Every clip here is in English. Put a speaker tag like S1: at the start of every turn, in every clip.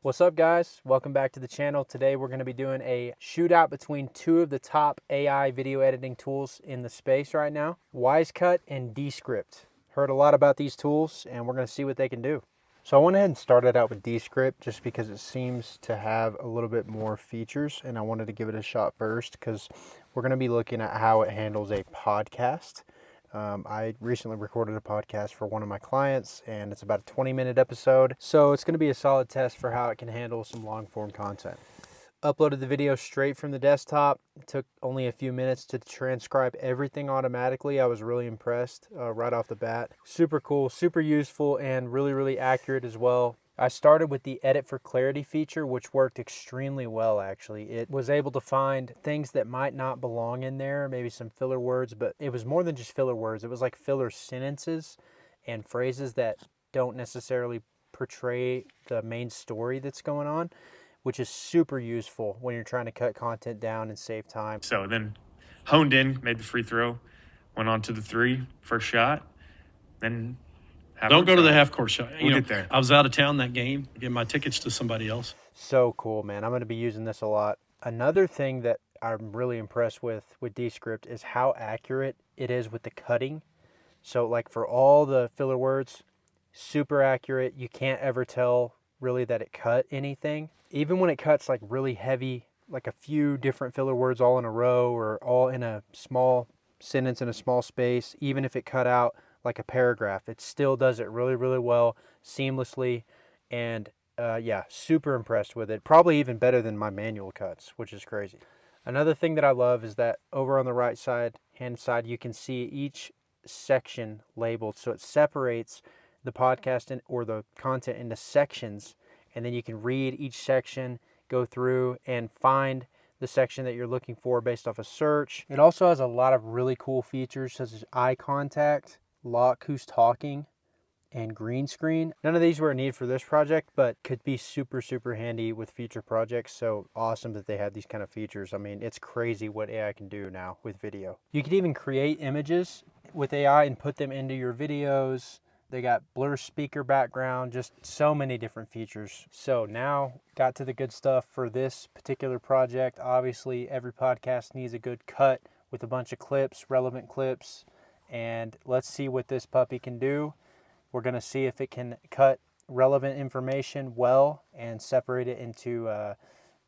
S1: What's up, guys? Welcome back to the channel. Today we're going to be doing a shootout between two of the top AI video editing tools in the space right now, Wisecut and Descript. Heard a lot about these tools and we're going to see what they can do. So I went ahead and started out with Descript just because it seems to have a little bit more features, and I wanted to give it a shot first because we're going to be looking at how it handles a podcast. I recently recorded a podcast for one of my clients, and it's about a 20-minute episode. So it's going to be a solid test for how it can handle some long-form content. Uploaded the video straight from the desktop. It took only a few minutes to transcribe everything automatically. I was really impressed right off the bat. Super cool, super useful, and really accurate as well. I started with the edit for clarity feature, which worked extremely well, actually. It was able to find things that might not belong in there, maybe some filler words, but it was more than just filler words. It was like filler sentences and phrases that don't necessarily portray the main story that's going on, which is super useful when you're trying to cut content down and save time.
S2: So then honed in, made the free throw, went on to the three, first shot, then
S3: Don't go to the half-court shot.
S2: We'll get there.
S3: I was out of town that game, gave my tickets to somebody else.
S1: So cool, man. I'm going to be using this a lot. Another thing that I'm really impressed with Descript is how accurate it is with the cutting. So like for all the filler words, super accurate. You can't ever tell really that it cut anything. Even when it cuts like really heavy, like a few different filler words all in a row or all in a small sentence in a small space, even if it cut out like a paragraph, it still does it really well, seamlessly, and yeah, super impressed with it. Probably even better than my manual cuts, which is crazy. Another thing that I love is that over on the right side, hand side, you can see each section labeled, so it separates the podcast or the content into sections, and then you can read each section, go through and find the section that you're looking for based off a search. It also has a lot of really cool features such as eye contact, lock who's talking, and green screen. None of these were a need for this project, but could be super handy with future projects. So awesome that they have these kind of features. I mean, it's crazy what AI can do now with video. You could even create images with AI and put them into your videos. They got blur speaker background, just so many different features. So now got to the good stuff for this particular project. Obviously, every podcast needs a good cut with a bunch of clips, relevant clips. And let's see what this puppy can do. We're going to see if it can cut relevant information well and separate it into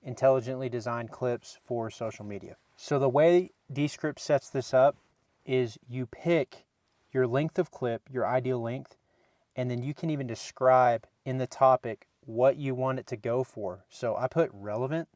S1: intelligently designed clips for social media. So the way Descript sets this up is you pick your length of clip, your ideal length, and then you can even describe in the topic what you want it to go for. So I put relevant.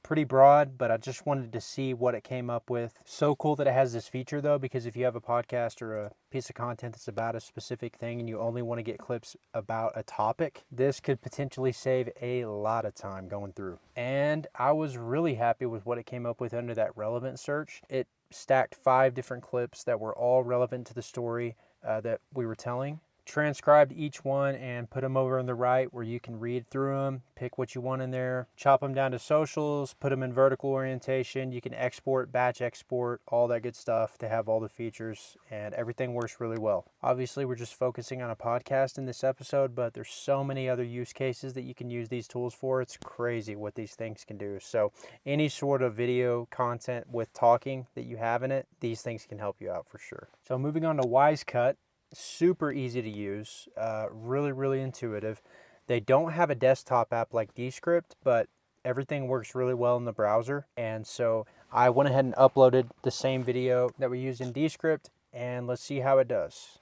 S1: Pretty broad, but I just wanted to see what it came up with. So cool that it has this feature though, because if you have a podcast or a piece of content that's about a specific thing and you only want to get clips about a topic, this could potentially save a lot of time going through. And I was really happy with what it came up with under that relevant search. It stacked 5 different clips that were all relevant to the story that we were telling. Transcribed each one and put them over on the right where you can read through them, pick what you want in there, chop them down to socials, put them in vertical orientation. You can export, batch export, all that good stuff to have all the features, and everything works really well. Obviously, we're just focusing on a podcast in this episode, but there's so many other use cases that you can use these tools for. It's crazy what these things can do. So any sort of video content with talking that you have in it, these things can help you out for sure. So moving on to Wisecut. Super easy to use, really intuitive. They don't have a desktop app like Descript, but everything works really well in the browser. And so I went ahead and uploaded the same video that we used in Descript, and let's see how it does.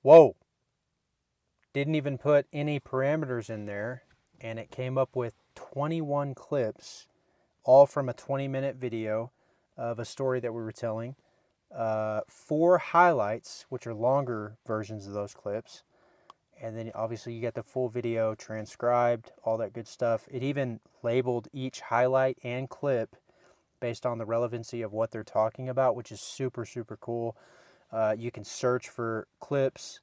S1: Whoa! Didn't even put any parameters in there, and it came up with 21 clips, all from a 20-minute video of a story that we were telling. 4 highlights, which are longer versions of those clips, and then obviously you get the full video transcribed, all that good stuff. It even labeled each highlight and clip based on the relevancy of what they're talking about, which is super cool. You can search for clips,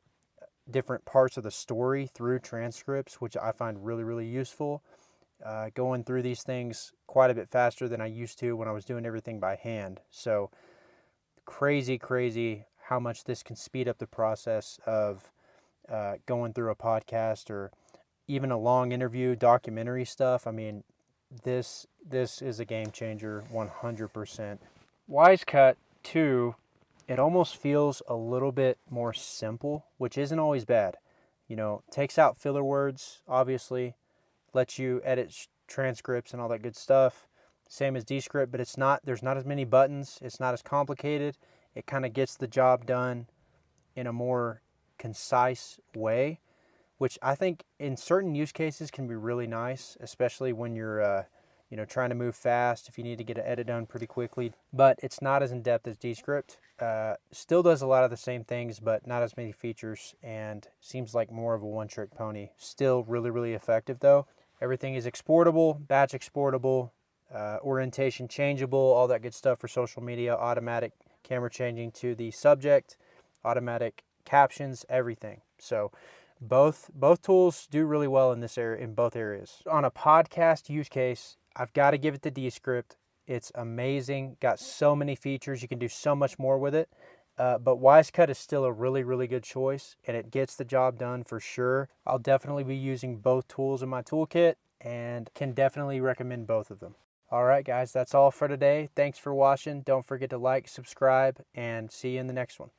S1: different parts of the story through transcripts, which I find really useful. Going through these things quite a bit faster than I used to when I was doing everything by hand. So crazy how much this can speed up the process of going through a podcast or even a long interview, documentary stuff. I mean, this is a game changer 100%. Wisecut 2, it almost feels a little bit more simple, which isn't always bad. You know, takes out filler words, obviously, lets you edit transcripts and all that good stuff. Same as Descript, but there's not as many buttons. It's not as complicated. It kind of gets the job done in a more concise way, which I think in certain use cases can be really nice, especially when you're trying to move fast, if you need to get an edit done pretty quickly. But it's not as in-depth as Descript. Still does a lot of the same things, but not as many features, and seems like more of a one-trick pony. Still really, really effective though. Everything is exportable, batch exportable, orientation changeable, all that good stuff for social media, automatic camera changing to the subject, automatic captions, everything. So both tools do really well in this area, in both areas. On a podcast use case, I've got to give it to Descript. It's amazing, got so many features, you can do so much more with it. But Wisecut is still a really, really good choice, and it gets the job done for sure. I'll definitely be using both tools in my toolkit and can definitely recommend both of them. All right, guys, that's all for today. Thanks for watching. Don't forget to like, subscribe, and see you in the next one.